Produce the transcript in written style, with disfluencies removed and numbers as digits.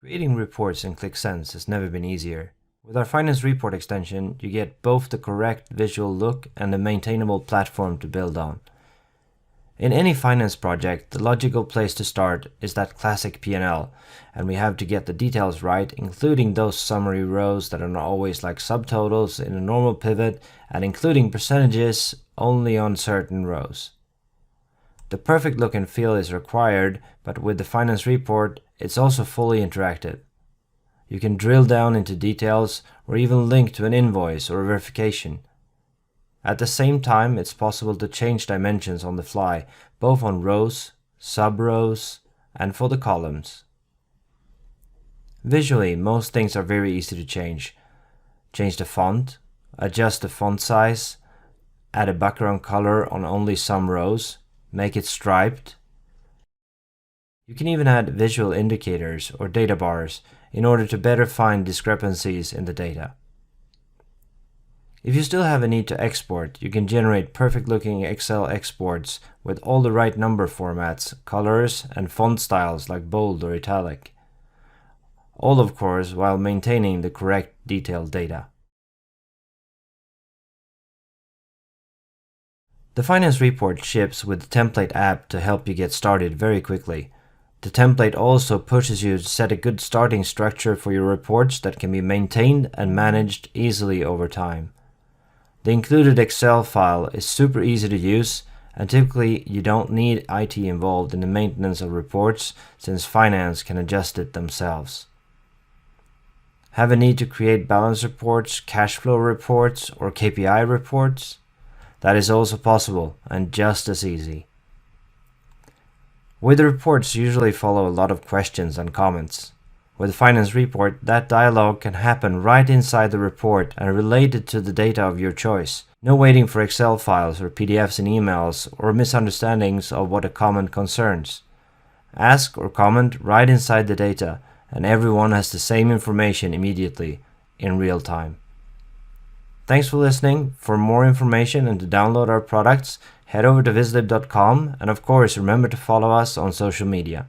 Creating reports in Qlik Sense has never been easier. With our Finance Report extension, you get both the correct visual look and a maintainable platform to build on. In any finance project, the logical place to start is that classic P&L, and we have to get the details right, including those summary rows that are not always like subtotals in a normal pivot, and including percentages only on certain rows. The perfect look and feel is required, but with the Finance Report, it's also fully interactive. You can drill down into details or even link to an invoice or a verification. At the same time, it's possible to change dimensions on the fly, both on rows, sub-rows, and for the columns. Visually, most things are very easy to change. Change the font, adjust the font size, add a background color on only some rows, make it striped. You can even add visual indicators or data bars in order to better find discrepancies in the data. If you still have a need to export, you can generate perfect-looking Excel exports with all the right number formats, colors, and font styles like bold or italic. All, of course, while maintaining the correct detailed data. The Finance Report ships with the template app to help you get started very quickly. The template also pushes you to set a good starting structure for your reports that can be maintained and managed easily over time. The included Excel file is super easy to use, and typically you don't need IT involved in the maintenance of reports since finance can adjust it themselves. Have a need to create balance reports, cash flow reports, or KPI reports? That is also possible and just as easy. With reports usually follow a lot of questions and comments. With Finance Report, that dialogue can happen right inside the report and related to the data of your choice. No waiting for Excel files or PDFs and emails or misunderstandings of what a comment concerns. Ask or comment right inside the data, and everyone has the same information immediately, in real time. Thanks for listening. For more information and to download our products, head over to vizlib.com, and of course remember to follow us on social media.